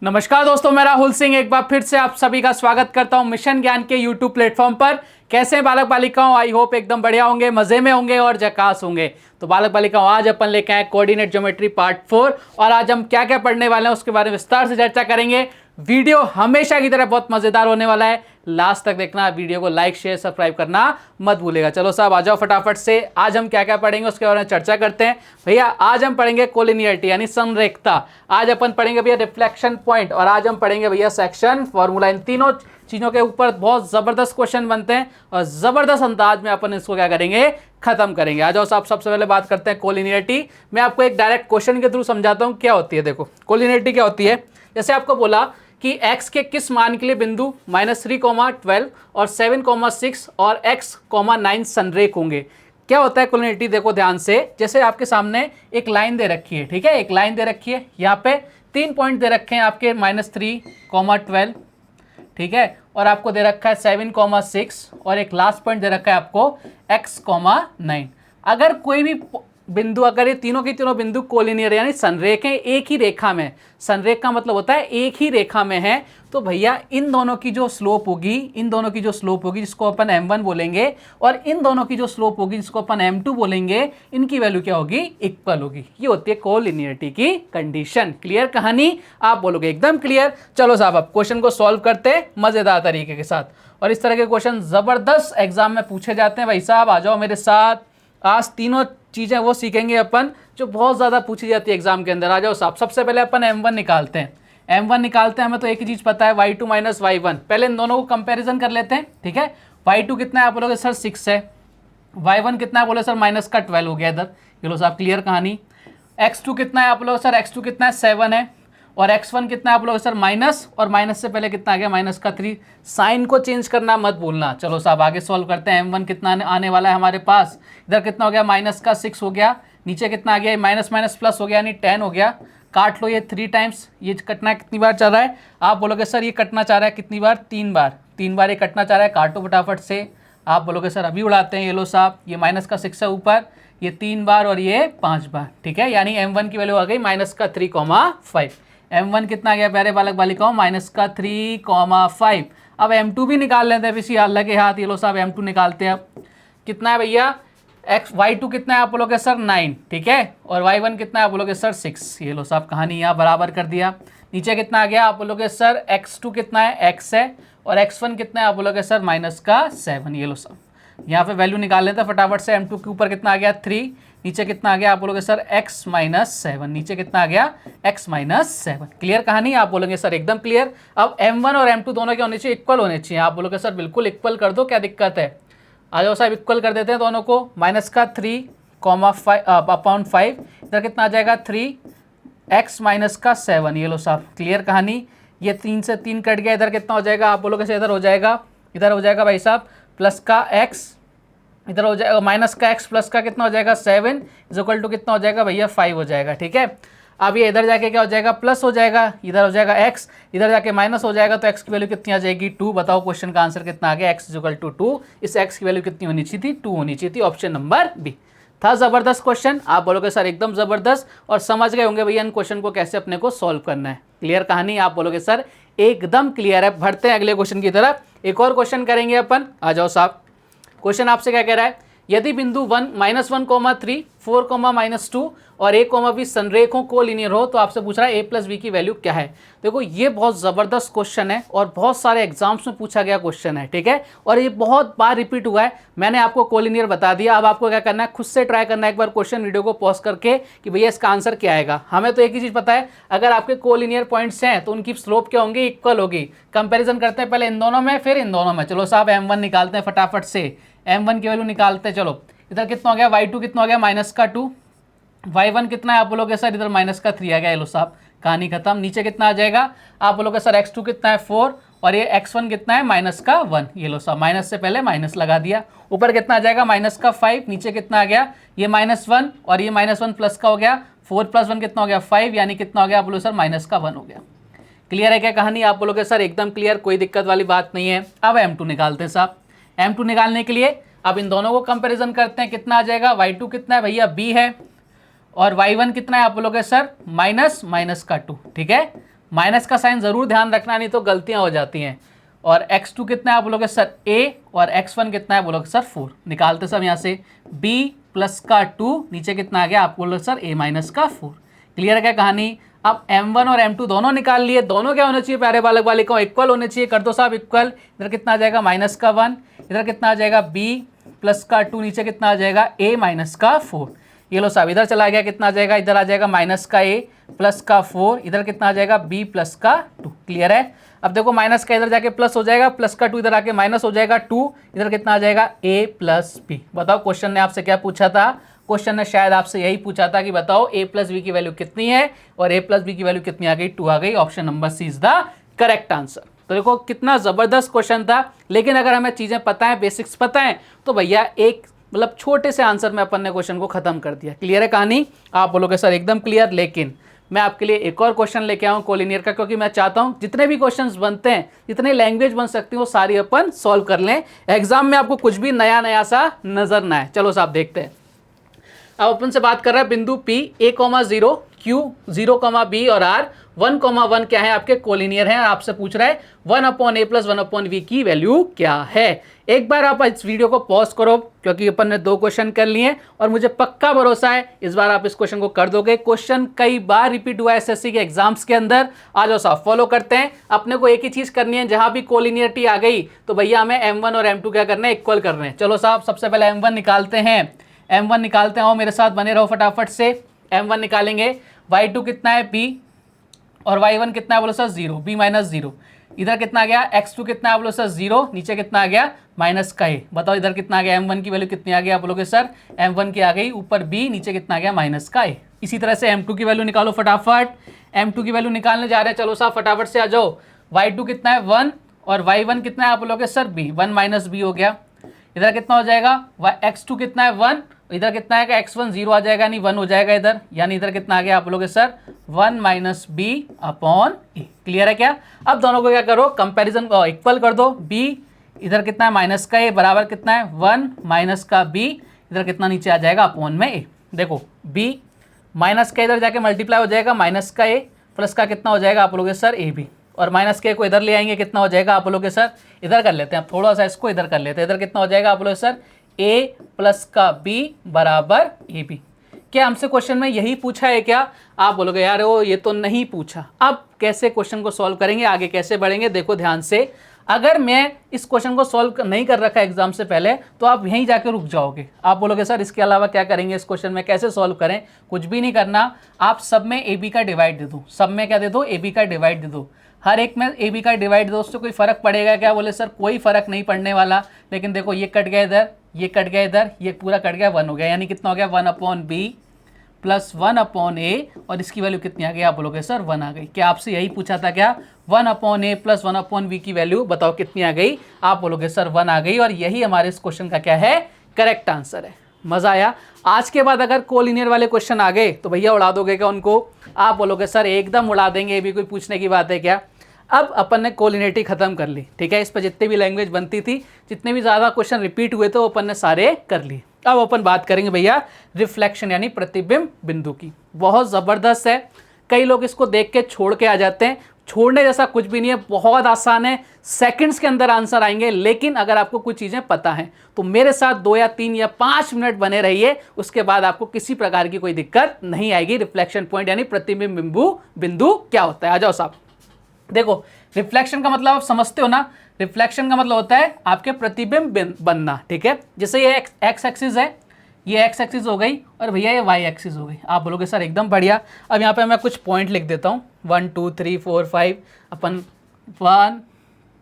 नमस्कार दोस्तों, मैं राहुल सिंह एक बार फिर से आप सभी का स्वागत करता हूं मिशन ज्ञान के यूट्यूब प्लेटफॉर्म पर। कैसे हैं बालक बालिकाओं? आई होप एकदम बढ़िया होंगे, मजे में होंगे और झकास होंगे। तो बालक बालिकाओं, आज अपन लेके आए कोऑर्डिनेट ज्योमेट्री पार्ट 4 और आज हम क्या क्या पढ़ने वाले हैं उसके बारे में विस्तार से चर्चा करेंगे। वीडियो हमेशा की तरह बहुत मजेदार होने वाला है, लास्ट तक देखना। वीडियो को लाइक शेयर सब्सक्राइब करना मत भूलेगा। चलो साहब आ जाओ फटाफट से, आज हम क्या क्या पढ़ेंगे उसके बारे में चर्चा करते हैं। भैया आज हम पढ़ेंगे कोलिनियरिटी यानी संरेखता, आज अपन पढ़ेंगे भैया रिफ्लेक्शन पॉइंट और आज हम पढ़ेंगे भैया सेक्शन फॉर्मूला। इन तीनों चीजों के ऊपर बहुत जबरदस्त क्वेश्चन बनते हैं और जबरदस्त अंदाज में अपन इसको क्या करेंगे, खत्म करेंगे। आ जाओ साहब, सबसे पहले बात करते हैं कोलिनियरिटी। मैं आपको एक डायरेक्ट क्वेश्चन के थ्रू समझाता हूं क्या होती है। देखो कोलिनियरिटी क्या होती है। जैसे आपको बोला कि x के किस मान के लिए बिंदु -3, 12 और 7, 6 और x, 9 संरेख होंगे। क्या होता है कोलिनियरिटी? देखो ध्यान से, जैसे आपके सामने एक लाइन दे रखी है, ठीक है, एक लाइन दे रखी है, यहाँ पे 3 पॉइंट दे रखे हैं आपके -3, 12, ठीक है, और आपको दे रखा है 7, 6 और एक लास्ट पॉइंट दे रखा है आपको x, 9। अगर कोई भी बिंदु, अगर ये तीनों के तीनों बिंदु कोलिनियर यानी संरेख हैं, एक ही रेखा में, संरेख का मतलब होता है एक ही रेखा में है, तो भैया इन दोनों की जो स्लोप होगी, जिसको अपन m1 बोलेंगे, और इन दोनों की जो स्लोप होगी जिसको अपन m2 बोलेंगे, इनकी वैल्यू क्या होगी? इक्वल होगी। ये होती है कोलिनियरिटी की कंडीशन। क्लियर कहानी? आप बोलोगे एकदम क्लियर। चलो साहब अब क्वेश्चन को सॉल्व करते हैं मजेदार तरीके के साथ, और इस तरह के क्वेश्चन जबरदस्त एग्जाम में पूछे जाते हैं। भाई साहब आ जाओ मेरे साथ, आज तीनों चीजें वो सीखेंगे अपन जो बहुत ज्यादा पूछी जाती है एग्जाम के अंदर। आ जाओ साहब, सबसे पहले अपन m1 निकालते हैं। m1 निकालते हैं, हमें तो एक ही चीज पता है, y2 - y1। पहले इन दोनों को कंपैरिजन कर लेते हैं, ठीक है। y2 कितना है? आप बोलोगे सर 6 है। y1 कितना है? बोले सर -12 हो गया इधर। ये लो साहब क्लियर कहानी। x2 कितना है? आप बोलोगे सर x2 कितना है? 7 है। और x1 कितना है? आप लोग सर माइनस, और माइनस से पहले कितना आ गया? -3। साइन को चेंज करना मत भूलना। चलो साहब आगे सॉल्व करते हैं। m1 कितना आने वाला है हमारे पास? इधर कितना हो गया? -6 हो गया। नीचे कितना आ गया? माइनस माइनस प्लस हो गया यानी 10 हो गया। काट लो ये 3 टाइम्स। ये कटना कितनी बार चल रहा है? आप बोलोगे सर ये कटना चाह रहा है कितनी बार? 3 बार। 3 बार ये कटना चाह रहा है। काटो फटाफट से। आप बोलोगे सर अभी उड़ाते हैं। ये लो साहब, ये -6 है ऊपर, ये 3 बार और ये 5 बार, ठीक है। यानी m1 की वैल्यू आ गई -3, 5। m1 कितना गया प्यारे बालक बालिकाओं? -3, 5। अब m2 भी निकाल लेते हैं इसी लगे हाथ। ये लो साहब m2 निकालते हैं। अब कितना है भैया? y2 कितना है? आप बोलोगे सर 9, ठीक है, और y1 कितना है? आप बोलोगे सर 6। ये लो साहब कहानी यहाँ बराबर कर दिया। नीचे कितना आ गया? आप बोलोगे सर x2 कितना है? x है, और x1 कितना है? आप बोलोगे सर -7। ये लो साहब यहाँ पे वैल्यू निकाल लेते हैं फटाफट से। m2 के ऊपर कितना आ गया? 3। नीचे कितना आ गया? आप बोलोगे सर x -7। नीचे कितना आ गया? x -7। क्लियर कहानी? आप बोलोगे सर एकदम क्लियर। अब m1 और m2 दोनों के होने चाहिए, इक्वल होने चाहिए। आप बोलोगे सर बिल्कुल इक्वल कर दो, क्या दिक्कत है? आ जाओ साहब इक्वल कर देते हैं दोनों को। -3, 5। इधर कितना आ जाएगा? 3x -7। ये लो साहब क्लियर कहानी। ये 3 से 3 कट गया। इधर कितना हो जाएगा? आप बोलोगे सर इधर हो जाएगा भाई साहब प्लस का x, इधर हो जाएगा माइनस का x प्लस का कितना हो जाएगा? 7 = कितना हो जाएगा भैया? 5 हो जाएगा, ठीक है। अब ये इधर जाके क्या हो जाएगा? प्लस हो जाएगा, इधर हो जाएगा x, इधर जाके माइनस हो जाएगा, तो x की वैल्यू कितनी आ जाएगी? 2। बताओ क्वेश्चन का आंसर कितना आ गया? x = 2। इस x की वैल्यू कितनी होनी चाहिए थी? 2 होनी चाहिए थी। ऑप्शन नंबर बी था। जबरदस्त क्वेश्चन। आप बोलोगे सर एकदम जबरदस्त, और समझ गए होंगे भैया इन क्वेश्चन को कैसे अपने को सॉल्व करना है। क्लियर कहानी? आप बोलोगे सर एकदम क्लियर है। बढ़ते हैं अगले क्वेश्चन की तरफ। एक और क्वेश्चन करेंगे अपन। आ जाओ साहब, क्वेश्चन आपसे क्या कह रहा है? यदि बिंदु -1, 3, 4, -2 और a, b संरेखों कोलिनियर हो, तो आपसे पूछ रहा है a + b की वैल्यू क्या है। देखो ये बहुत ज़बरदस्त क्वेश्चन है और बहुत सारे एग्जाम्स में पूछा गया क्वेश्चन है, ठीक है, और ये बहुत बार रिपीट हुआ है। मैंने आपको कोलिनियर बता दिया, अब आपको क्या करना है? खुद से ट्राई करना है एक बार क्वेश्चन, वीडियो को पॉज करके, कि भैया इसका आंसर क्या आएगा। हमें तो एक ही चीज़ पता है, अगर आपके कोलिनियर पॉइंट्स हैं तो उनकी स्लोप क्या होंगी? इक्वल होगी। कंपेरिजन करते हैं पहले इन दोनों में, फिर इन दोनों में। चलो साहब m1 निकालते हैं फटाफट से। m1 की वैल्यू निकालते हैं। चलो इधर कितना हो गया? y2 कितना हो गया? -2। y1 कितना है? आप बोलोगे सर इधर -3 आ गया। लो साहब कहानी खत्म। नीचे कितना आ जाएगा? आप बोलोगे सर x2 कितना है? 4, और ये x1 कितना है? -1। ये लो साहब माइनस से पहले माइनस लगा दिया। ऊपर कितना आ जाएगा? -5। नीचे कितना आ गया? ये -1 और ये -1 प्लस का हो गया। 4 + 1 कितना हो गया? 5, यानी कितना हो गया? आप बोलो सर -1 हो गया। क्लियर है क्या कहानी? आप बोलोगे सर एकदम क्लियर, कोई दिक्कत वाली बात नहीं है। अब m2 निकालते हैं साहब। m2 निकालने के लिए अब इन दोनों को कंपैरिजन करते हैं। कितना आ जाएगा? y2 कितना है भैया? b है, और y1 कितना है? आप बोलोगे सर -2, ठीक है, माइनस का साइन ज़रूर ध्यान रखना, नहीं तो गलतियाँ हो जाती हैं। और x2 कितना है आप बोलोगे सर a, और x1 कितना है बोलोगे सर 4। निकालते सब यहाँ से b प्लस का 2, नीचे कितना आ गया आप बोलोगे सर a माइनस का 4। क्लियर है क्या कहानी? अब m1 और m2 दोनों निकाल लिए, दोनों क्या होने चाहिए प्यारे बालक बालिकाओं? इक्वल होने चाहिए। कर दो साहब इक्वल। इधर कितना आ जाएगा माइनस का 1, इधर कितना आ जाएगा b प्लस का 2, नीचे कितना आ जाएगा a माइनस का 4। ये लो साहब इधर चला गया, कितना आ जाएगा? इधर आ जाएगा माइनस का a प्लस का 4, इधर कितना आ जाएगा b प्लस का 2। क्लियर है? अब देखो माइनस का इधर जाके प्लस हो जाएगा, प्लस का 2 इधर आके माइनस हो जाएगा 2, इधर कितना आ जाएगा a प्लस b। बताओ क्वेश्चन ने आपसे क्या पूछा था? क्वेश्चन ने शायद आपसे यही पूछा था कि बताओ a प्लस बी की वैल्यू कितनी है, और a प्लस बी की वैल्यू कितनी आ गई? 2 आ गई। Option number C is the correct answer. तो देखो कितना ज़बरदस्त क्वेश्चन था, लेकिन अगर हमें चीज़ें पता है, बेसिक्स पता है, तो भैया एक मतलब छोटे से आंसर में अपन ने क्वेश्चन को खत्म कर दिया। क्लियर है कहानी? आप बोलोगे सर एकदम क्लियर, लेकिन मैं आपके लिए एक और क्वेश्चन लेके आऊँ कोलिनियर का, क्योंकि मैं चाहता हूँ जितने भी क्वेश्चंस बनते हैं, जितने लैंग्वेज बन सकती है, वो सारी अपन सॉल्व कर लें। एग्जाम में आपको कुछ भी नया नया सा नजर ना आए। चलो साहब देखते हैं। अब अपन से बात कर रहा है बिंदु P a,0 Q 0,b और R 1,1 क्या है आपके कोलिनियर हैं। आपसे पूछ रहा है 1/a प्लस 1/v की वैल्यू क्या है। एक बार आप इस वीडियो को पॉज करो, क्योंकि अपन ने 2 क्वेश्चन कर लिए हैं और मुझे पक्का भरोसा है इस बार आप इस क्वेश्चन को कर दोगे। क्वेश्चन कई बार रिपीट हुआ है एसएससी के एग्जाम्स के अंदर। आ जाओ साहब फॉलो करते हैं। अपने को एक ही चीज़ करनी है, जहां भी कोलिनियरिटी आ गई तो भैया हमें m1 और m2 क्या करना है? इक्वल करना है। चलो साहब सबसे पहले m1 निकालते हैं। m1 निकालते हो, मेरे साथ बने रहो फटाफट से। m1 निकालेंगे, y2 कितना है b, और y1 कितना है बोलो सर 0, b माइनस 0। इधर कितना आ गया? x2 कितना है बोलो सर 0, नीचे कितना आ गया? माइनस का a। बताओ इधर कितना आ गया? m1 की वैल्यू कितनी आ गई आप बोलोगे सर? m1 की आ गई ऊपर b, नीचे कितना आ गया? माइनस का a। इसी तरह से m2 की वैल्यू निकालो फटाफट। m2 की वैल्यू निकालने जा रहे हैं। चलो साहब फटाफट से आ जाओ। y2 कितना है 1, और y1 कितना है आप बोलोगे सर b, 1 माइनस b हो गया। इधर कितना हो जाएगा? x2 कितना है 1, इधर कितना है? x1 0 आ जाएगा, नहीं 1 हो जाएगा इधर, यानी इधर कितना आ गया आप बोलोगे सर 1 माइनस बी अपॉन ए। क्लियर है क्या? अब दोनों को क्या करो? कंपैरिजन इक्वल कर दो। b इधर कितना है? माइनस का a बराबर कितना है? 1 माइनस का b, इधर कितना नीचे आ जाएगा? अपॉन में a। देखो b माइनस का इधर जाके मल्टीप्लाई हो जाएगा, माइनस का a प्लस का कितना हो जाएगा आप बोलोगे सर ab, और माइनस के को इधर ले आएंगे, कितना हो जाएगा आप बोलोगे सर? इधर कर लेते हैं, अब थोड़ा सा इसको इधर कर लेते हैं। इधर कितना हो जाएगा आप बोलोगे सर? a प्लस का b बराबर ab। क्या हमसे क्वेश्चन में यही पूछा है क्या? आप बोलोगे यार वो ये तो नहीं पूछा। अब कैसे क्वेश्चन को सॉल्व करेंगे, आगे कैसे बढ़ेंगे? देखो ध्यान से। अगर मैं इस क्वेश्चन को सॉल्व नहीं कर रखा एग्जाम से पहले, तो आप यहीं जाकर रुक जाओगे। आप बोलोगे सर इसके अलावा क्या करेंगे इस क्वेश्चन में, कैसे सॉल्व करें? कुछ भी नहीं करना, आप सब में ए बी का डिवाइड दे दो। सब में क्या दे दो? ए बी का डिवाइड दे दो। हर एक में ए बी का डिवाइड दो, उससे कोई फर्क पड़ेगा क्या? बोले सर कोई फर्क नहीं पड़ने वाला। लेकिन देखो ये कट गया इधर, ये कट गया इधर, ये पूरा कट गया, 1 हो गया, यानी कितना हो गया? 1 अपॉन बी प्लस 1 अपॉन ए, और इसकी वैल्यू कितनी आ गई आप बोलोगे सर 1 आ गई। क्या आपसे यही पूछा था क्या? 1 अपॉन ए प्लस 1 अपॉन बी की वैल्यू बताओ कितनी आ गई? आप बोलोगे सर 1 आ गई, और यही हमारे इस क्वेश्चन का क्या है? करेक्ट आंसर है। मज़ा आया? आज के बाद अगर कोलिनियर वाले क्वेश्चन आ गए तो भैया उड़ा दोगे क्या उनको? आप बोलोगे सर एकदम उड़ा देंगे, ये भी कोई पूछने की बात है क्या? अब अपन ने कोलिनियरिटी खत्म कर ली, ठीक है। इस पर जितने भी लैंग्वेज बनती थी, जितने भी ज़्यादा क्वेश्चन रिपीट हुए थे, वो अपन ने सारे कर लिए। अब अपन बात करेंगे भैया रिफ्लेक्शन यानी प्रतिबिंब बिंदु की। बहुत ज़बरदस्त है। कई लोग इसको देख के छोड़ के आ जाते हैं। छोड़ने जैसा कुछ भी नहीं है, बहुत आसान है, सेकंड्स के अंदर आंसर आएंगे। लेकिन अगर आपको कुछ चीज़ें पता हैं तो मेरे साथ 2 या 3 या 5 मिनट बने रहिए, उसके बाद आपको किसी प्रकार की कोई दिक्कत नहीं आएगी। रिफ्लेक्शन पॉइंट यानी प्रतिबिंब बिंदु क्या होता है? आ जाओ साहब। देखो रिफ्लेक्शन का मतलब आप समझते हो ना? रिफ्लेक्शन का मतलब होता है आपके प्रतिबिंब बनना, ठीक है। जैसे ये एक्स एक्सिस है, ये एक्स एक्सिस हो गई, और भैया ये वाई एक्सिस हो गई। आप बोलोगे सर एकदम बढ़िया। अब यहाँ पे मैं कुछ पॉइंट लिख देता हूँ, 1 2 3 4 5, अपन 1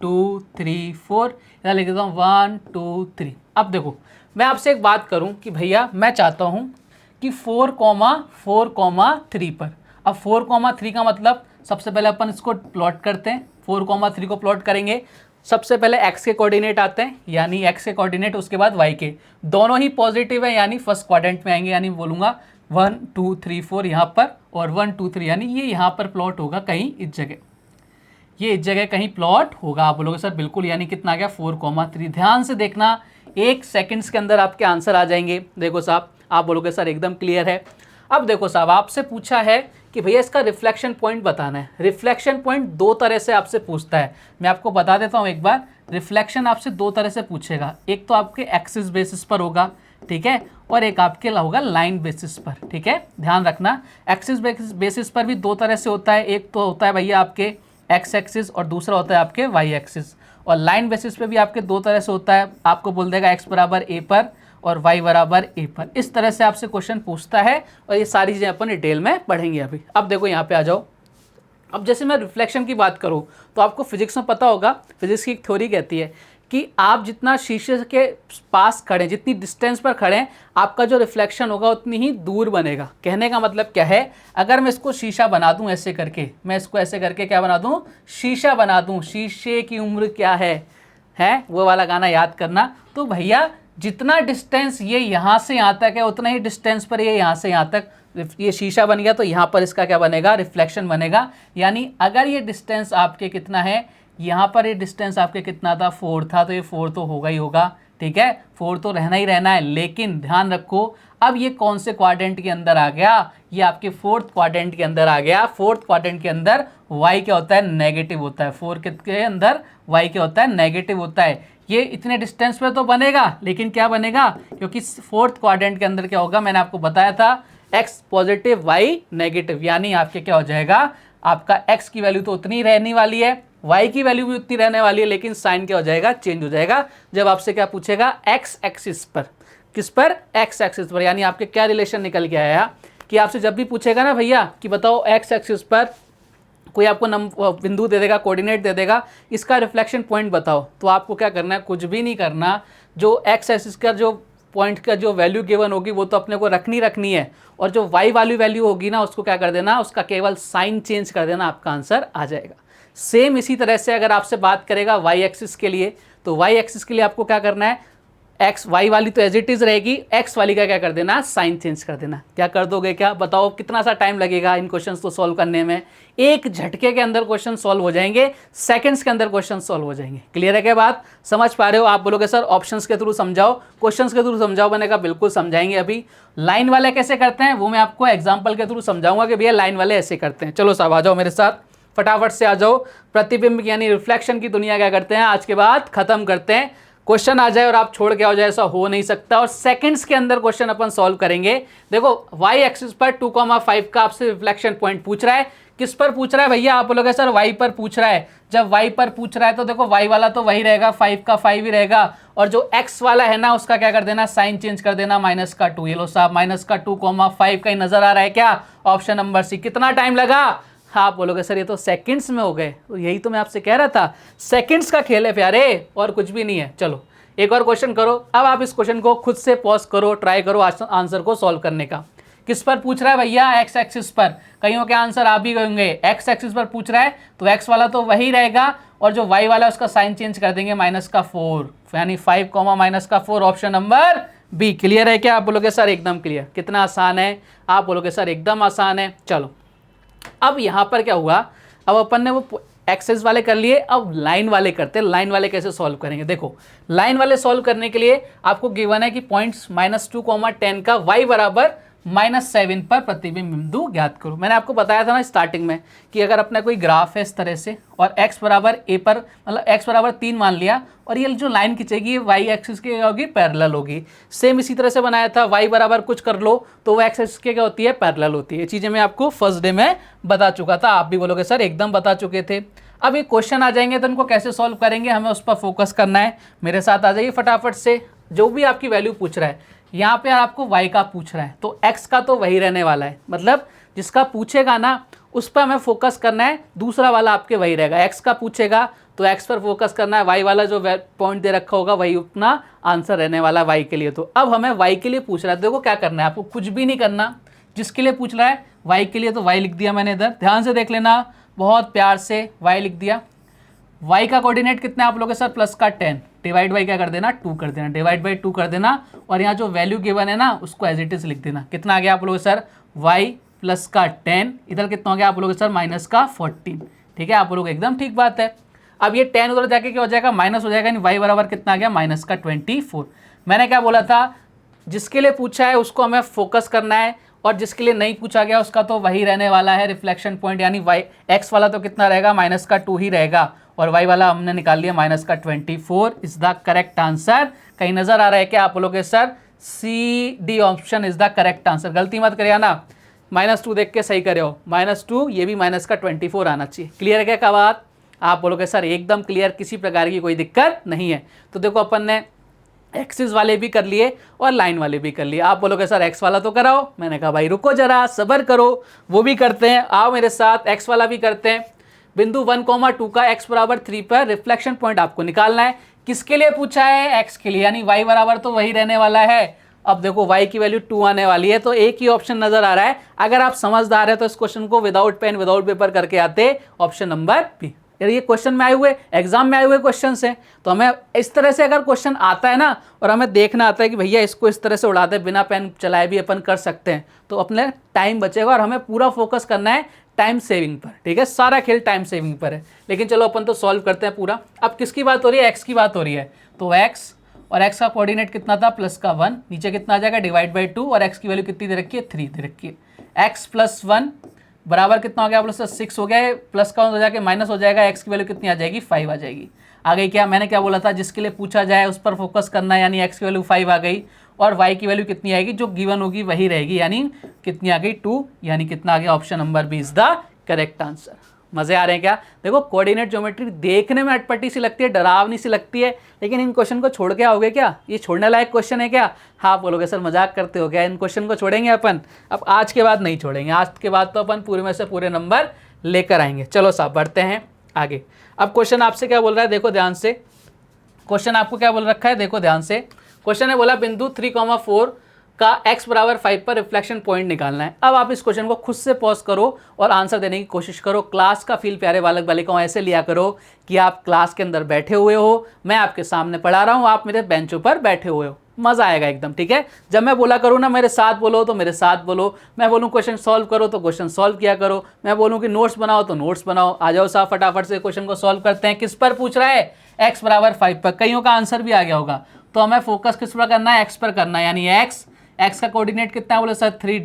2 3 4 इधर लिख देता हूँ 1 2 3। अब देखो मैं आपसे एक बात करूँ कि भैया मैं चाहता हूँ कि 4,4,3 पर। अब 4,3 का मतलब सबसे पहले अपन इसको प्लॉट करते हैं। 4,3 को प्लॉट करेंगे, सबसे पहले x के कोऑर्डिनेट आते हैं, यानी x के कोऑर्डिनेट, उसके बाद y के। दोनों ही पॉजिटिव है, यानी फर्स्ट क्वाड्रेंट में आएंगे, यानी बोलूँगा 1 2 3 4 यहाँ पर, और 1 2 3 यानी ये यहाँ पर प्लॉट होगा कहीं इस जगह, ये इस जगह कहीं प्लॉट होगा। आप बोलोगे सर बिल्कुल, यानी कितना आ गया? 4,3। ध्यान से देखना, 1 सेकेंड्स के अंदर आपके आंसर आ जाएंगे। देखो साहब, आप बोलोगे सर एकदम क्लियर है। अब देखो साहब, आपसे पूछा है कि भैया इसका रिफ्लेक्शन पॉइंट बताना है। रिफ्लेक्शन पॉइंट दो तरह से आपसे पूछता है, मैं आपको बता देता हूँ एक बार। रिफ्लेक्शन आपसे दो तरह से पूछेगा, एक तो आपके एक्सिस बेसिस पर होगा, ठीक है, और एक आपके होगा लाइन बेसिस पर, ठीक है, ध्यान रखना। एक्सिस बेसिस पर भी दो तरह से होता है, एक तो होता है भैया आपके एक्स एक्सिस और दूसरा होता है आपके वाई एक्सिस। और लाइन बेसिस पे भी आपके दो तरह से होता है, आपको बोल देगा एक्स बराबर ए पर और y बराबर ए पर। इस तरह से आपसे क्वेश्चन पूछता है और ये सारी चीज़ें अपन डिटेल में पढ़ेंगे अभी। अब देखो यहाँ पे आ जाओ। अब जैसे मैं रिफ्लेक्शन की बात करूँ तो आपको फिजिक्स में पता होगा, फिजिक्स की एक थ्योरी कहती है कि आप जितना शीशे के पास खड़े, जितनी डिस्टेंस पर खड़े हैं, आपका जो रिफ्लेक्शन होगा उतनी ही दूर बनेगा। कहने का मतलब क्या है, अगर मैं इसको शीशा बना दूं ऐसे करके, मैं इसको ऐसे करके क्या बना दूं, शीशा बना दूं, शीशे की उम्र क्या है वो वाला गाना याद करना। तो भैया जितना डिस्टेंस ये यहाँ से यहाँ तक है उतना ही डिस्टेंस पर ये यहाँ से यहाँ तक ये शीशा बन गया, तो यहाँ पर इसका क्या बनेगा, रिफ्लेक्शन बनेगा। यानी अगर ये डिस्टेंस आपके कितना है, यहाँ पर ये डिस्टेंस आपके कितना था, 4 था, तो ये 4 तो होगा ही होगा, ठीक है, 4 तो रहना ही रहना है। लेकिन ध्यान रखो, अब ये कौन से क्वाड्रेंट के अंदर आ गया, ये आपके फोर्थ क्वाड्रेंट के अंदर आ गया। फोर्थ क्वाड्रेंट के अंदर y क्या होता है, नेगेटिव होता है। 4 के अंदर y क्या होता है, नेगेटिव होता है। ये इतने डिस्टेंस पे तो बनेगा, लेकिन क्या बनेगा, क्योंकि फोर्थ क्वाड्रेंट के अंदर क्या होगा, मैंने आपको बताया था, x पॉजिटिव y नेगेटिव, यानी आपके क्या हो जाएगा, आपका x की वैल्यू तो उतनी रहने वाली है, y की वैल्यू भी उतनी रहने वाली है, लेकिन साइन क्या हो जाएगा, चेंज हो जाएगा। जब आपसे क्या पूछेगा, x एक्सिस पर, किस पर, x एक्सिस पर, यानी आपके क्या रिलेशन निकल के आया कि आपसे जब भी पूछेगा ना भैया कि बताओ x एक्सिस पर कोई आपको बिंदु दे देगा, कोऑर्डिनेट दे देगा, इसका रिफ्लेक्शन पॉइंट बताओ, तो आपको क्या करना है, कुछ भी नहीं करना। जो x एक्सिस का जो पॉइंट का जो वैल्यू गिवन होगी वो तो अपने को रखनी है, और जो y वाली वैल्यू होगी ना उसको क्या कर देना, उसका केवल साइन चेंज कर देना, आपका आंसर आ जाएगा। सेम इसी तरह से अगर आपसे बात करेगा y एक्सिस के लिए, तो y एक्सिस के लिए आपको क्या करना है, एक्स वाई वाली तो एज इट इज रहेगी, एक्स वाली का क्या कर देना, साइन चेंज कर देना। क्या कर दोगे, क्या बताओ, कितना सा टाइम लगेगा इन क्वेश्चंस को सॉल्व करने में, एक झटके के अंदर क्वेश्चन सॉल्व हो जाएंगे, सेकंड्स के अंदर क्वेश्चन सॉल्व हो जाएंगे। क्लियर है क्या बात, समझ पा रहे हो। आप बोलोगे सर ऑप्शंस के थ्रू समझाओ, क्वेश्चंस के थ्रू समझाओ, मैंने कहा बिल्कुल समझाएंगे। अभी लाइन वाले कैसे करते हैं वो मैं आपको एग्जाम्पल के थ्रू समझाऊंगा कि भैया लाइन वाले ऐसे करते हैं। चलो साहब आ जाओ मेरे साथ, फटाफट से आ जाओ। प्रतिबिंब यानी रिफ्लेक्शन की दुनिया क्या करते हैं, आज के बाद खत्म करते हैं। क्वेश्चन आ जाए और आप छोड़ के आ जाए, ऐसा हो नहीं सकता, और सेकंड्स के अंदर क्वेश्चन अपन सॉल्व करेंगे। देखो y एक्सिस पर 2,5 का आपसे रिफ्लेक्शन पॉइंट पूछ रहा है, किस पर पूछ रहा है भैया, आप बोलोगे सर y पर पूछ रहा है। जब y पर पूछ रहा है तो देखो y वाला तो वही रहेगा, 5 का 5 ही रहेगा, और जो x वाला है ना उसका क्या कर देना, साइन चेंज कर देना, माइनस का 2। ये लो साहब, माइनस का 2,5 का ही नजर आ रहा है क्या, ऑप्शन नंबर सी। कितना टाइम लगा, आप बोलोगे सर ये तो सेकंड्स में हो गए, तो यही तो मैं आपसे कह रहा था, सेकंड्स का खेल है प्यारे, और कुछ भी नहीं है। चलो एक और क्वेश्चन करो। अब आप इस क्वेश्चन को खुद से पॉज करो, ट्राई करो आंसर को सॉल्व करने का। किस पर पूछ रहा है भैया, एक्स एक्सिस पर। कईयों के आंसर आप भी होंगे, एक्स एक्सिस पर पूछ रहा है तो एक्स वाला तो वही रहेगा, और जो वाई वाला उसका साइन चेंज कर देंगे, -4, यानी 5, -4, ऑप्शन नंबर बी। क्लियर है क्या, आप बोलोगे सर एकदम क्लियर। कितना आसान है, आप बोलोगे सर एकदम आसान है। चलो अब यहाँ पर क्या हुआ, अब अपन ने वो एक्सेस वाले कर लिए, अब लाइन वाले करते हैं। लाइन वाले कैसे सॉल्व करेंगे, देखो लाइन वाले सॉल्व करने के लिए आपको गिवन है कि पॉइंट्स -2, 10 का y बराबर -7 पर प्रतिबिंब बिंदु ज्ञात करो। मैंने आपको बताया था ना स्टार्टिंग में कि अगर अपना कोई ग्राफ है इस तरह से और x बराबर a पर, मतलब x बराबर 3 मान लिया, और ये जो लाइन खींचेगी ये y एक्सिस के होगी, पैरेलल होगी। सेम इसी तरह से बनाया था, y बराबर कुछ कर लो तो वो x एक्सिस के क्या होती है, पैरेलल होती है। ये चीज़ें मैं आपको फर्स्ट डे में बता चुका था, आप भी बोलोगे सर एकदम बता चुके थे। अब ये क्वेश्चन आ जाएंगे तो इनको कैसे सॉल्व करेंगे, हमें उस पर फोकस करना है। मेरे साथ आ जाइए फटाफट से। जो भी आपकी वैल्यू पूछ रहा है, यहाँ पे आपको y का पूछ रहा है तो x का तो वही रहने वाला है, मतलब जिसका पूछेगा ना उस पर हमें फोकस करना है, दूसरा वाला आपके वही रहेगा। x का पूछेगा तो x पर फोकस करना है, y वाला जो पॉइंट दे रखा होगा वही उतना आंसर रहने वाला y के लिए। तो अब हमें y के लिए पूछ रहा है, देखो क्या करना है, आपको कुछ भी नहीं करना। जिसके लिए पूछ रहा है y के लिए तो y लिख दिया मैंने इधर, ध्यान से देख लेना, बहुत प्यार से y लिख दिया। y का कोऑर्डिनेट कितना है आप लोगों के सर, प्लस का 10, डिवाइड बाई क्या कर देना, 2 कर देना, डिवाइड बाई 2 कर देना, और यहाँ जो वैल्यू गिवन है ना उसको एज इट इज लिख देना। कितना आ गया आप लोगों सर, y प्लस का 10, इधर कितना हो गया आप लोगों सर, माइनस का 14। ठीक है, आप लोग एकदम ठीक बात है। अब ये 10 उधर जाके क्या हो जाएगा, माइनस हो जाएगा, यानी y बराबर कितना आ गया, -24। मैंने क्या बोला था, जिसके लिए पूछा है उसको हमें फोकस करना है, और जिसके लिए नहीं पूछा गया उसका तो वही रहने वाला है रिफ्लेक्शन पॉइंट, यानी वाई एक्स वाला तो कितना रहेगा -2 ही रहेगा, और वाई वाला हमने निकाल लिया -24 इज द करेक्ट आंसर। कहीं नजर आ रहा है क्या आप लोगों के sir? C D option is the correct answer. गलती मत करिए ना, -2 देख के सही करे हो, -2 ये भी -24 आना चाहिए। क्लियर है क्या बात? आप बोलोगे सर एकदम क्लियर, किसी प्रकार की कोई दिक्कत नहीं है। तो देखो अपन ने एक्सिस वाले भी कर लिए और लाइन वाले भी कर लिए। आप बोलोगे सर एक्स वाला तो कराओ, मैंने कहा भाई रुको जरा सब्र करो, वो भी करते हैं, आओ मेरे साथ एक्स वाला भी करते हैं। बिंदु 1,2 का x बराबर 3 पर रिफ्लेक्शन पॉइंट आपको निकालना है। किसके लिए पूछा है? x के लिए, यानी y बराबर तो वही रहने वाला है। अब देखो y की वैल्यू 2 आने वाली है, तो एक ही ऑप्शन नजर आ रहा है। अगर आप समझदार है तो इस क्वेश्चन को विदाउट पेन विदाउट पेपर करके आते, ऑप्शन नंबर बी। यार ये क्वेश्चन में आए हुए, एग्जाम में आए हुए क्वेश्चन हैं, तो हमें इस तरह से अगर क्वेश्चन आता है ना, और हमें देखना आता है कि भैया इसको इस तरह से उड़ाते हैं, बिना पेन चलाए भी अपन कर सकते हैं, तो अपने टाइम बचेगा और हमें पूरा फोकस करना है टाइम सेविंग पर। ठीक है, सारा खेल टाइम सेविंग पर है। लेकिन चलो अपन तो सॉल्व करते हैं पूरा। अब किसकी बात हो रही है? एक्स की बात हो रही है। तो एक्स और एक्स का कोऑर्डिनेट कितना था? +1, नीचे कितना आ जाएगा? /2, और एक्स की वैल्यू कितनी दे रखी है? 3 दे रखी है। एक्स +1 बराबर कितना हो गया? +6 हो गया, प्लस का हो जाके माइनस हो जाएगा, एक्स की वैल्यू कितनी आ जाएगी? 5 आ जाएगी। आ गई क्या? मैंने क्या बोला था? जिसके लिए पूछा जाए उस पर फोकस करना है, यानी एक्स की वैल्यू 5 आ गई, और y की वैल्यू कितनी आएगी? जो गिवन होगी वही रहेगी, यानी कितनी आ गई? 2, यानी कितना आ गया? Option number B is the correct answer. मजे आ रहे हैं क्या? देखो कोऑर्डिनेट ज्योमेट्री देखने में अटपटी सी लगती है, डरावनी सी लगती है, लेकिन इन क्वेश्चन को छोड़ के आओगे क्या? ये छोड़ने लायक क्वेश्चन है क्या? हाँ बोलोगे सर मजाक करते हो क्या? इन क्वेश्चन को छोड़ेंगे अपन? अब आज के बाद नहीं छोड़ेंगे, आज के बाद तो अपन पूरे में से पूरे नंबर लेकर आएंगे। चलो साहब बढ़ते हैं आगे। अब क्वेश्चन आपसे क्या बोल रहा है? देखो ध्यान से, क्वेश्चन आपको क्या बोल रखा है? देखो ध्यान से, क्वेश्चन है बोला बिंदु 3,4 का x बराबर 5 पर रिफ्लेक्शन पॉइंट निकालना है। अब आप इस क्वेश्चन को खुद से पॉज करो और आंसर देने की कोशिश करो। क्लास का फील प्यारे बालक बालिकाओं ऐसे लिया करो कि आप क्लास के अंदर बैठे हुए हो, मैं आपके सामने पढ़ा रहा हूँ, आप मेरे बेंचों पर बैठे हुए हो, मजा आएगा एकदम। ठीक है, जब मैं बोला करूँ ना मेरे साथ बोलो तो मेरे साथ बोलो, मैं बोलूँ क्वेश्चन सॉल्व करो तो क्वेश्चन सॉल्व किया करो, मैं बोलूँ कि नोट्स बनाओ तो नोट्स बनाओ। आ जाओ साहब फटाफट से क्वेश्चन को सॉल्व करते हैं। किस पर पूछ रहा है? x बराबर 5 पर। कईयों का आंसर भी आ गया होगा, तो हमें फोकस किस पर करना है? x पर करना है, यानी x का कोऑर्डिनेट कितना है? बोले सर 3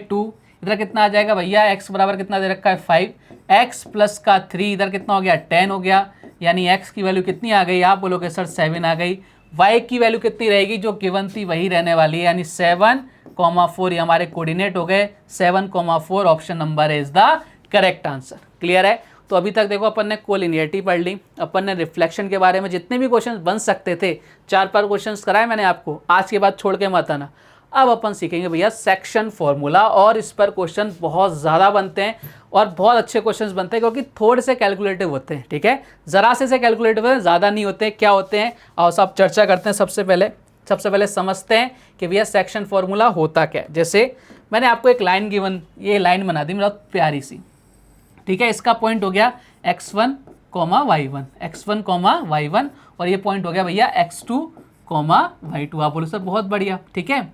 /2। इधर कितना आ जाएगा भैया? x बराबर कितना दे रखा है? 5, x प्लस का 3 इधर कितना हो गया? 10 हो गया, यानी x की वैल्यू कितनी आ गई? आप बोलोगे सर 7 आ गई। y की वैल्यू कितनी रहेगी? जो गिवन थी वही रहने वाली है, यानी 7,4। ये हमारे कोऑर्डिनेट हो गए 7,4। Option number is the correct answer. Clear है? तो अभी तक देखो अपन ने कोलिनियरिटी पढ़ ली, अपन ने रिफ्लेक्शन के बारे में जितने भी क्वेश्चंस बन सकते थे 4-5 क्वेश्चंस कराए मैंने आपको, आज के बाद छोड़ के मत आना। अब अपन सीखेंगे भैया सेक्शन फॉर्मूला, और इस पर क्वेश्चन बहुत ज़्यादा बनते हैं और बहुत अच्छे क्वेश्चंस बनते हैं, क्योंकि थोड़े से कैलकुलेटिव होते हैं। ठीक है, ज़रा से कैलकुलेटिव होते हैं, ज़्यादा नहीं होते। क्या होते हैं और सब चर्चा करते हैं। सबसे पहले समझते हैं कि भैया सेक्शन फॉर्मूला होता क्या है। जैसे मैंने आपको एक लाइन गिवन, ये लाइन बना दी बहुत प्यारी सी। ठीक है, इसका पॉइंट हो गया x1, y1, x1, y1, और ये पॉइंट हो गया भैया x2, y2। आप बोलो सर बहुत बढ़िया। ठीक है,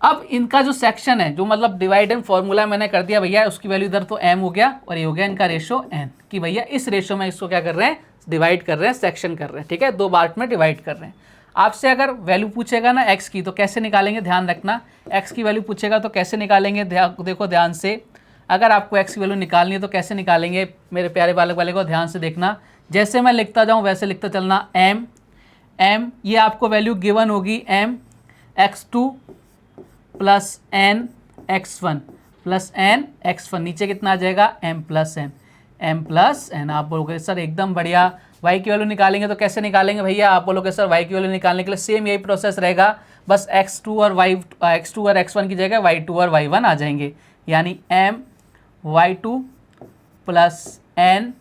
अब इनका जो सेक्शन है, जो मतलब डिवाइड एंड फॉर्मूला मैंने कर दिया भैया, उसकी वैल्यू इधर तो m हो गया, और ये हो गया इनका रेशो n, कि भैया इस रेशो में इसको क्या कर रहे हैं? डिवाइड कर रहे हैं, सेक्शन कर रहे हैं। ठीक है, 2 पार्ट में डिवाइड कर रहे हैं। आपसे अगर वैल्यू पूछेगा ना x की, तो कैसे निकालेंगे? ध्यान रखना, x की वैल्यू पूछेगा तो कैसे निकालेंगे? देखो ध्यान से, अगर आपको x की वैल्यू निकालनी है तो कैसे निकालेंगे मेरे प्यारे बालक वाले को? ध्यान से देखना, जैसे मैं लिखता जाऊँ वैसे लिखता चलना। m ये आपको वैल्यू गिवन होगी m x2 plus n x1 plus n x1, नीचे कितना आ जाएगा? m plus n। आप बोलोगे सर एकदम बढ़िया, y की वैल्यू निकालेंगे तो कैसे निकालेंगे भैया? आप बोलोगे सर y की वैल्यू निकालने के लिए सेम यही प्रोसेस रहेगा, बस x2 और x1 की जगह y2 और y1 आ जाएंगे, यानी m y2 plus n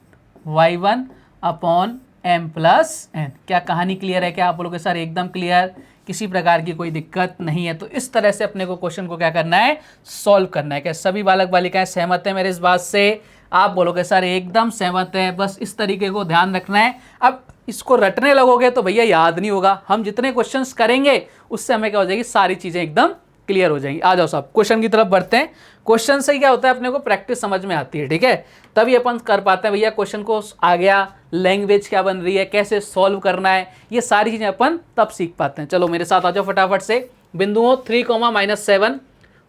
y1 upon m plus n। क्या कहानी क्लियर है क्या? आप बोलोगे सर एकदम क्लियर, किसी प्रकार की कोई दिक्कत नहीं है। तो इस तरह से अपने को क्वेश्चन को क्या करना है? सॉल्व करना है। क्या सभी बालक बालिकाएं सहमत हैं मेरे इस बात से? आप बोलोगे सर एकदम सहमत है, बस इस तरीके को ध्यान रखना है। अब इसको रटने लगोगे तो भैया याद नहीं होगा। हम जितने क्वेश्चंस करेंगे उससे हमें क्या हो जाएगी? सारी चीज़ें एकदम क्लियर हो जाएंगी। आ जाओ साहब क्वेश्चन की तरफ बढ़ते हैं। क्वेश्चन से क्या होता है? अपने को प्रैक्टिस समझ में आती है। ठीक है, तभी अपन कर पाते हैं भैया क्वेश्चन को, आ गया लैंग्वेज क्या बन रही है, कैसे सॉल्व करना है, ये सारी चीज़ें अपन तब सीख पाते हैं। चलो मेरे साथ आ जाओ फटाफट से। बिंदुओं 3, -7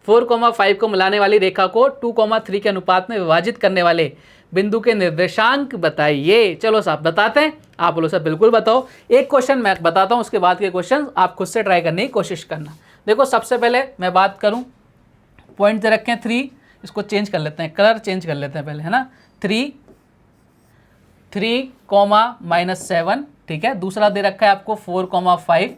4,5 को मिलाने वाली रेखा को 2,3 के अनुपात में विभाजित करने वाले बिंदु के निर्देशांक बताइए। चलो साहब बताते हैं। आप बोलो सर बिल्कुल बताओ। एक क्वेश्चन मैं बताता हूँ, उसके बाद के क्वेश्चन आप खुद से ट्राई करने की कोशिश करना। देखो सबसे पहले मैं बात करूँ, पॉइंट दे रखे हैं 3, इसको चेंज कर लेते हैं, कलर चेंज कर लेते हैं पहले, है ना। 3 -7, ठीक है। दूसरा दे रखा है आपको 4,5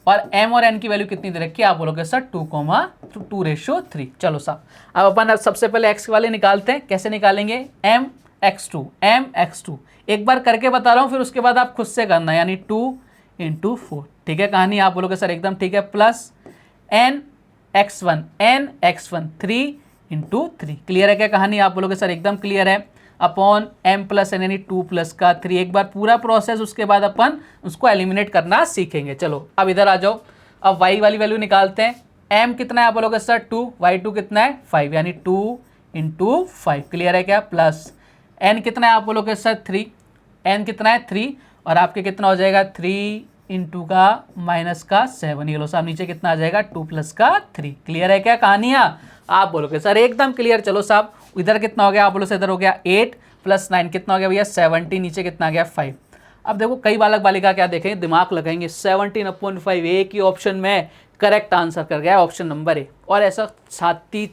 और m और n की वैल्यू कितनी दे रखी है, आप बोलोगे सर 2,2:3। चलो साहब अब अपन सबसे पहले x वाले निकालते हैं। कैसे निकालेंगे, mx2 एक बार करके बता रहा हूँ, फिर उसके बाद आप खुद से करना, यानी 2 × 4, ठीक है। कहानी आप बोलोगे सर एकदम ठीक है, प्लस nx1 3 × 3, क्लियर है क्या कहानी, आप बोलोगे सर एकदम क्लियर है, अपॉन m + n यानी 2 + का 3। एक बार पूरा प्रोसेस, उसके बाद अपन उसको एलिमिनेट करना सीखेंगे। चलो अब इधर आ जाओ, अब y वाली वैल्यू निकालते हैं। m कितना है, आप बोलोगे सर 2, y2 कितना है 5, यानी 2 × 5, क्लियर है क्या, प्लस n कितना है, आप बोलोगे सर 3, n कितना है 3, और आपके कितना हो जाएगा 3 × का -7, ये लो साहब नीचे कितना आ जाएगा 2 + का 3, क्लियर है क्या कहानियाँ, आप बोलोगे सर एकदम क्लियर। चलो साहब इधर कितना हो गया, आप बोलो सर इधर हो गया 8 + 9 कितना हो गया भैया 17, नीचे कितना आ गया 5। अब देखो कई बालक बालिका क्या देखेंगे, दिमाग लगाएंगे, 17/5 एक ही ऑप्शन में करेक्ट आंसर कर गया ऑप्शन नंबर ए, और ऐसा छाती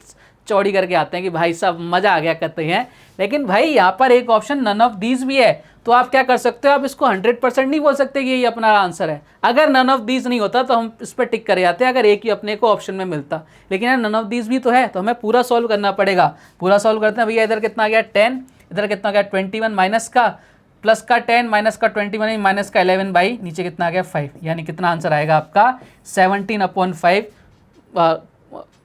चौड़ी करके आते हैं कि भाई साहब मजा आ गया करते हैं। लेकिन भाई यहाँ पर एक ऑप्शन नन ऑफ दीज भी है, तो आप क्या कर सकते हो, आप इसको 100% नहीं बोल सकते कि ये अपना आंसर है। अगर नन ऑफ दीज नहीं होता तो हम इस पर टिक कर जाते हैं, अगर एक ही अपने को ऑप्शन में मिलता। लेकिन यार नन ऑफ दीज भी तो है, तो हमें पूरा सॉल्व करना पड़ेगा। पूरा सॉल्व करते हैं भैया, इधर कितना आ गया 10, इधर कितना आ गया 21, माइनस का प्लस का 10, माइनस का 21, माइनस का 11 बाई नीचे कितना आ गया 5, यानी कितना आंसर आएगा आपका 17/5,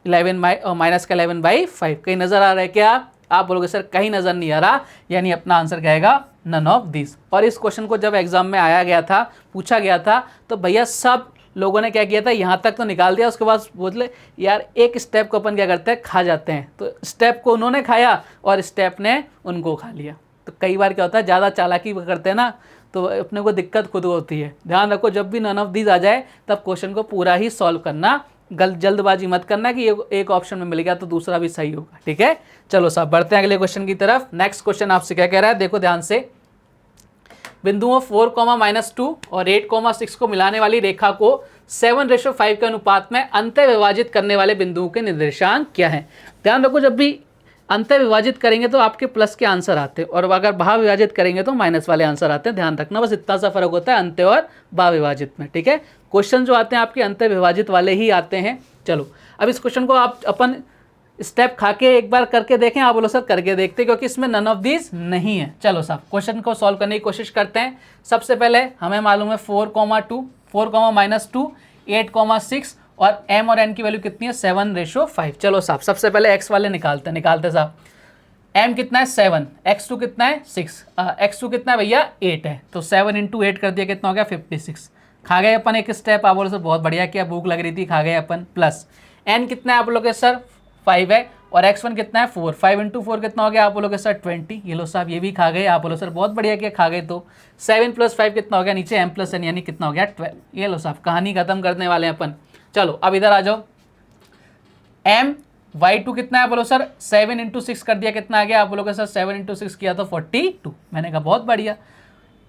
11 माइनस का 11/5। कहीं नज़र आ रहा है क्या, आप बोलोगे सर कहीं नज़र नहीं आ रहा, यानी अपना आंसर कहेगा नन ऑफ दिस। और इस क्वेश्चन को जब एग्जाम में आया गया था, पूछा गया था, तो भैया सब लोगों ने क्या किया था, यहाँ तक तो निकाल दिया, उसके बाद बोले यार एक स्टेप को अपन क्या करते हैं, खा जाते हैं। तो स्टेप को उन्होंने खाया और स्टेप ने उनको खा लिया। तो कई बार क्या होता है, ज़्यादा चालाकी करते हैं ना, तो अपने को दिक्कत खुद होती है। ध्यान रखो, जब भी नन ऑफ दीज आ जाए तब क्वेश्चन को पूरा ही सॉल्व करना, जल्दबाजी मत करना कि एक ऑप्शन में मिल गया तो दूसरा भी सही होगा, ठीक है। चलो साहब बढ़ते हैं अगले क्वेश्चन की तरफ। नेक्स्ट क्वेश्चन आपसे क्या कह रहा है, देखो ध्यान से, बिंदुओं 4,-2 और 8,6 को मिलाने वाली रेखा को 7:5 के अनुपात में अंतः विभाजित करने वाले बिंदुओं के निर्देशांक क्या है। ध्यान रखो, जब भी अंतः विभाजित करेंगे तो आपके प्लस के आंसर आते हैं, और अगर भाव विभाजित करेंगे तो माइनस वाले आंसर आते हैं। ध्यान रखना, बस इतना सा फर्क होता है अंत्य और भाव विभाजित में, ठीक है। क्वेश्चन जो आते हैं आपके अंतः विभाजित वाले ही आते हैं। चलो अब इस क्वेश्चन को आप अपन स्टेप खा के एक बार करके देखें, आप बोलो सर करके देखते, क्योंकि इसमें नन ऑफ दीज नहीं है। चलो साहब क्वेश्चन को सॉल्व करने की कोशिश करते हैं। सबसे पहले हमें मालूम है 4,2, 4,-2, 8,6 और m और n की वैल्यू कितनी है 7:5। चलो साहब सबसे पहले x वाले निकालते साहब। m कितना है 7, x2 कितना है 6, x2 कितना है भैया 8 है, तो 7 × 8 कर दिया, कितना हो गया 56। खा गए अपन एक स्टेप, आप बोलो सर बहुत बढ़िया किया, भूख लग रही थी, खा गए अपन। प्लस n कितना है, आप लोग सर 5 है, और x1 कितना है 4, 5 × 4 कितना हो गया, आप बोलोगे सर 20। ये लो साहब ये भी खा गए, आप बोलो सर बहुत बढ़िया किया, खा गए। तो 7 + 5 कितना हो गया, नीचे m + n यानी कितना हो गया 12। ये लो साहब कहानी खत्म करने वाले हैं अपन। चलो अब इधर आ जाओ, y2 कितना है, बोलो सर 7 × 6 कर दिया, कितना आ गया, आप बोलोगे सर 7 × 6 किया तो 42। मैंने कहा बहुत बढ़िया।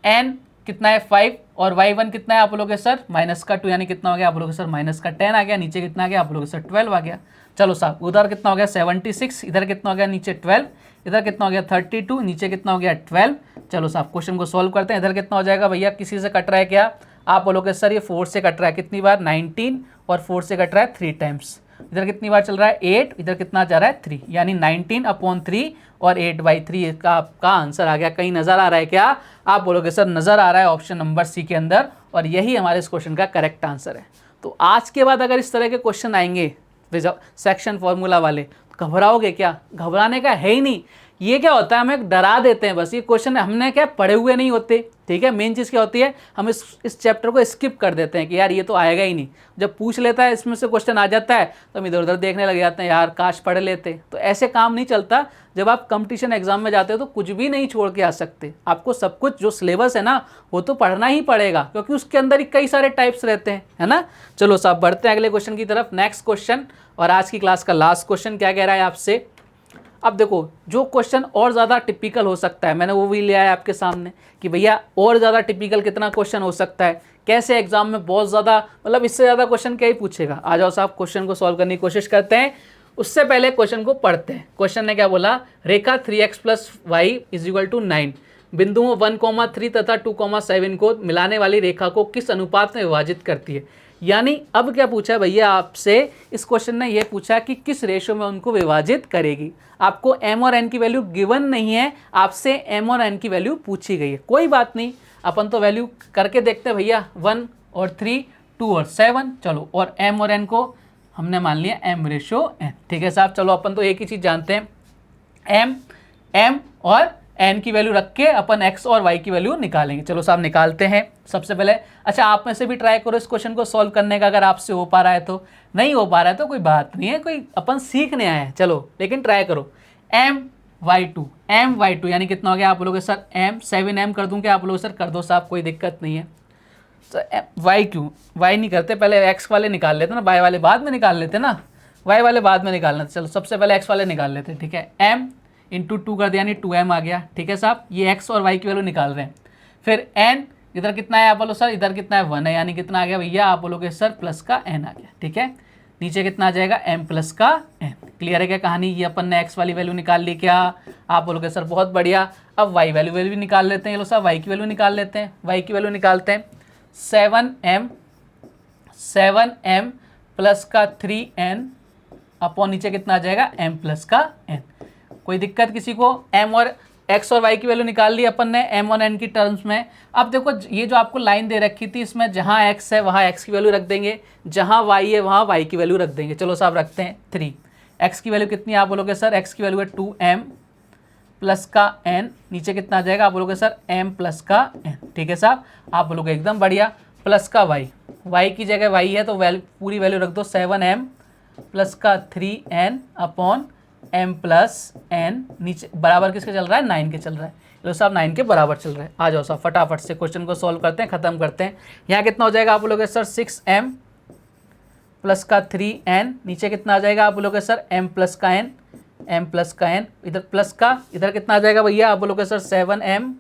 n कितना है 5, और y1 कितना है, आप बोलोगे सर -2 यानी कितना हो गया, आप बोलोगे सर -10 आ गया, नीचे कितना आ गया, आप बोलोगे सर 12 आ गया। चलो साहब उधर कितना हो गया 76, इधर कितना हो गया नीचे 12, इधर कितना हो गया 32, नीचे कितना हो गया 12। चलो साहब क्वेश्चन को सॉल्व करते हैं। इधर कितना हो जाएगा भैया, किसी से कट रहा है क्या, आप बोलोगे सर ये 4 से कट रहा है, कितनी बार 19, और 4 से कट रहा है 3 टाइम्स। इधर कितनी बार चल रहा है 8, इधर कितना जा रहा है 3, यानी 19/3 और 8/3 का आपका आंसर आ गया। कहीं नज़र आ रहा है क्या, आप बोलोगे सर नज़र आ रहा है ऑप्शन नंबर सी के अंदर, और यही हमारे इस क्वेश्चन का करेक्ट आंसर है। तो आज के बाद अगर इस तरह के क्वेश्चन आएंगे सेक्शन फॉर्मूला वाले, तो घबराओगे क्या, घबराने का है ही नहीं। ये क्या होता है, हमें डरा देते हैं बस। ये क्वेश्चन हमने क्या पढ़े हुए नहीं होते, ठीक है। मेन चीज़ क्या होती है, हम इस चैप्टर को स्किप कर देते हैं कि यार ये तो आएगा ही नहीं। जब पूछ लेता है इसमें से क्वेश्चन आ जाता है तो हम इधर उधर देखने लग जाते हैं, यार काश पढ़ लेते। तो ऐसे काम नहीं चलता। जब आप कंपटीशन एग्जाम में जाते हो तो कुछ भी नहीं छोड़ के आ सकते। आपको सब कुछ जो सिलेबस है ना वो तो पढ़ना ही पड़ेगा, क्योंकि उसके अंदर ही कई सारे टाइप्स रहते हैं, है ना। चलो साहब बढ़ते हैं अगले क्वेश्चन की तरफ। नेक्स्ट क्वेश्चन और आज की क्लास का लास्ट क्वेश्चन क्या कह रहा है आपसे। अब देखो, जो क्वेश्चन और ज़्यादा टिपिकल हो सकता है मैंने वो भी लिया है आपके सामने कि भैया और ज़्यादा टिपिकल कितना क्वेश्चन हो सकता है, कैसे एग्जाम में बहुत ज़्यादा, मतलब इससे ज़्यादा क्वेश्चन क्या ही पूछेगा। आ जाओ साहब क्वेश्चन को सॉल्व करने की कोशिश करते हैं। उससे पहले क्वेश्चन को पढ़ते हैं। क्वेश्चन ने क्या बोला, रेखा 3x + y = 9 बिंदुओं 1,3 तथा 2,7 को मिलाने वाली रेखा को किस अनुपात में विभाजित करती है। यानी अब क्या पूछा भैया आपसे, इस क्वेश्चन ने ये पूछा कि किस रेशो में उनको विभाजित करेगी। आपको m और n की वैल्यू गिवन नहीं है, आपसे m और n की वैल्यू पूछी गई है। कोई बात नहीं, अपन तो वैल्यू करके देखते हैं भैया, 1 और 3, 2 और 7। चलो, और m और n को हमने मान लिया m/n, ठीक है साहब। चलो अपन तो एक ही चीज़ जानते हैं, m और n की वैल्यू रख के अपन x और y की वैल्यू निकालेंगे। चलो साहब निकालते हैं सबसे पहले। अच्छा, आप में से भी ट्राई करो इस क्वेश्चन को सॉल्व करने का, अगर आपसे हो पा रहा है तो। नहीं हो पा रहा है तो कोई बात नहीं है, कोई अपन सीखने आए हैं, चलो लेकिन ट्राई करो। m/2 यानी कितना हो गया आप लोगों के सर, m 7m कर दूँ क्या आप लोगों सर, कर दो साहब, कोई दिक्कत नहीं है। तो y क्यों, y नहीं करते, पहले x वाले निकाल लेते ना, y वाले बाद में निकाल लेते ना, y वाले बाद में निकालना। चलो सबसे पहले x वाले निकाल लेते, ठीक है। m × 2 कर दिया यानी 2m आ गया, ठीक है साहब। ये x और y की वैल्यू निकाल रहे हैं। फिर n इधर कितना है आप बोलो सर, इधर कितना है 1 है, यानी कितना आ गया भैया आप बोलोगे सर प्लस का n आ गया, ठीक है। नीचे कितना आ जाएगा m + का n। क्लियर है क्या कहानी, ये अपन ने x वाली वैल्यू निकाल ली क्या, आप बोलोगे सर बहुत बढ़िया। अब y वैल्यू भी निकाल लेते हैं। ये लो साहब y की वैल्यू निकाल लेते हैं, y की वैल्यू निकालते हैं। 7m + का 3n अपॉन नीचे कितना आ जाएगा m + का n। कोई दिक्कत किसी को, m और x और y की वैल्यू निकाल ली अपन ने m और n की टर्म्स में। अब देखो ये जो आपको लाइन दे रखी थी, इसमें जहाँ x है वहाँ x की वैल्यू रख देंगे, जहाँ y है वहाँ y की वैल्यू रख देंगे। चलो साहब रखते हैं 3। x की वैल्यू कितनी आप बोलोगे सर, x की वैल्यू है 2m + का n, नीचे कितना आ जाएगा आप बोलोगे सर m + का n, ठीक है साहब। आप बोलोगे एकदम बढ़िया, प्लस का y की जगह y है तो पूरी वैल्यू रख दो, 7m + का 3n अपॉन m + n, नीचे बराबर किसके चल रहा है, 9 के चल रहा है। लो साहब 9 के बराबर चल रहा है। आ जाओ साहब फटाफट से क्वेश्चन को सॉल्व करते हैं, खत्म करते हैं। यहाँ कितना हो जाएगा आप बोलोगे सर 6m + का 3n, नीचे कितना आ जाएगा आप बोलोगे सर m + का n, इधर प्लस का, इधर कितना आ जाएगा भैया आप बोलोगे सर 7m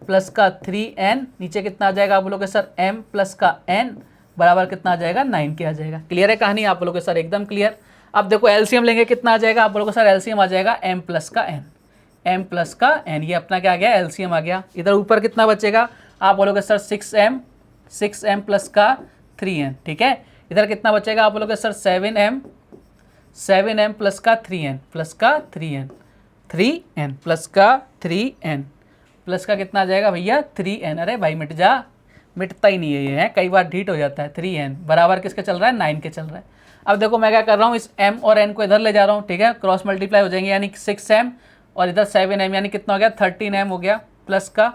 + का 3n, नीचे कितना आ जाएगा आप बोलोगे सर m + का n बराबर कितना आ जाएगा, 9 के आ जाएगा। क्लियर है कहानी आप बोलोगे सर, एकदम क्लियर। अब देखो एलसीएम लेंगे, कितना आ जाएगा आप बोलोगे सर, एलसीएम आ जाएगा m + का n, ये अपना क्या आ गया, एलसीएम आ गया। इधर ऊपर कितना बचेगा आप बोलोगे सर 6m + का 3n, ठीक है। इधर कितना बचेगा आप बोलोगे सर 7m + का 3n + का 3n प्लस का कितना आ जाएगा भैया 3n। अरे भाई मिट जा, मिटता ही नहीं है ये, है कई बार ढीट हो जाता है। 3n बराबर किसके चल रहा है, 9 के चल रहा है। अब देखो मैं क्या कर रहा हूँ, इस m और n को इधर ले जा रहा हूँ, ठीक है। क्रॉस मल्टीप्लाई हो जाएंगे, यानी 6m और इधर 7m, यानी कितना हो गया 13m हो गया, प्लस का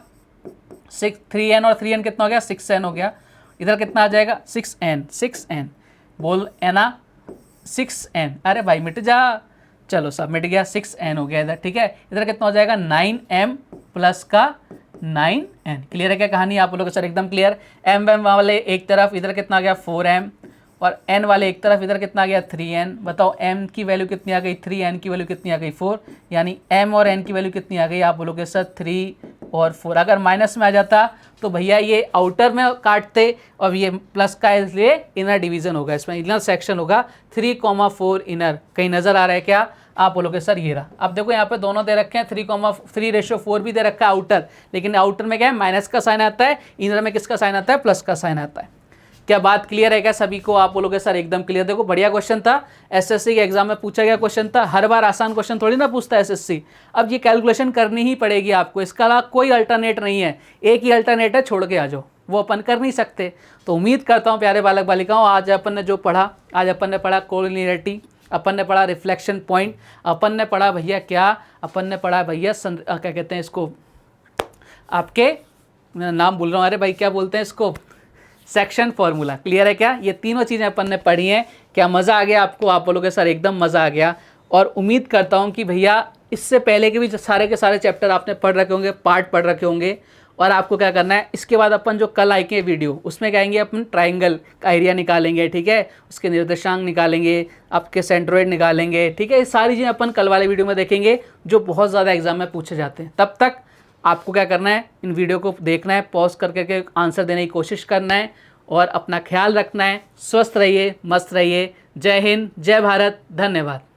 3n और 3n कितना हो गया 6n हो गया। इधर कितना आ जाएगा 6n बोल है ना 6n। अरे भाई मिट जा, चलो सब मिट गया, 6n हो गया इधर, ठीक है। इधर कितना हो जाएगा 9m + का 9n। क्लियर है क्या कहानी आप लोगों को सर, एकदम क्लियर। m वाले एक तरफ, इधर कितना आ गया 4m, और n वाले एक तरफ, इधर कितना आ गया 3n। बताओ m की वैल्यू कितनी आ गई 3, n की वैल्यू कितनी आ गई 4, यानी m और n की वैल्यू कितनी आ गई आप बोलोगे सर 3 और 4। अगर माइनस में आ जाता तो भैया ये आउटर में काटते, और ये प्लस का इसलिए इनर डिवीजन होगा, इसमें इनर सेक्शन होगा। 3,4 इनर, कहीं नज़र आ रहा है क्या आप बोलोगे सर, ये रहा। अब देखो यहाँ पे दोनों दे रखे हैं, 3,3:4 भी दे रखा है आउटर, लेकिन आउटर में क्या है माइनस का साइन आता है, इनर में किसका साइन आता है, प्लस का साइन आता है। क्या बात क्लियर है क्या सभी को आप बोलोगे सर, एकदम क्लियर। देखो बढ़िया क्वेश्चन था, एसएससी के एग्जाम में पूछा गया क्वेश्चन था। हर बार आसान क्वेश्चन थोड़ी ना पूछता है एसएससी। अब ये कैलकुलेशन करनी ही पड़ेगी आपको, इसका अलावा कोई अल्टरनेट नहीं है। एक ही अल्टरनेट है, छोड़ के आ जाओ, वो अपन कर नहीं सकते। तो उम्मीद करता हूँ प्यारे बालक बालिकाओं, आज अपन ने जो पढ़ा, आज अपन ने पढ़ा कोलिनियरिटी, अपन ने पढ़ा रिफ्लेक्शन पॉइंट, अपन ने पढ़ा भैया क्या, अपन ने पढ़ा भैया क्या कहते हैं इसको, आपके नाम भूल रहा हूँ, अरे भाई क्या बोलते हैं इसको, सेक्शन फॉर्मूला। क्लियर है क्या? ये तीनों चीज़ें अपन ने पढ़ी हैं। क्या मज़ा आ गया आपको? आप बोलोगे सर एकदम मज़ा आ गया। और उम्मीद करता हूँ कि भैया इससे पहले के भी सारे के सारे चैप्टर आपने पढ़ रखे होंगे, पार्ट पढ़ रखे होंगे। और आपको क्या करना है, इसके बाद अपन जो कल आएंगे वीडियो, उसमें कहेंगे अपन ट्राइंगल का एरिया निकालेंगे, ठीक है, उसके निर्देशांक निकालेंगे, आपके सेंट्रोइड निकालेंगे, ठीक है। ये सारी चीज़ें अपन कल वाले वीडियो में देखेंगे जो बहुत ज़्यादा एग्जाम में पूछे जाते हैं। तब तक आपको क्या करना है, इन वीडियो को देखना है, पॉज करके आंसर देने की कोशिश करना है और अपना ख्याल रखना है। स्वस्थ रहिए, मस्त रहिए। जय हिंद, जय भारत, धन्यवाद।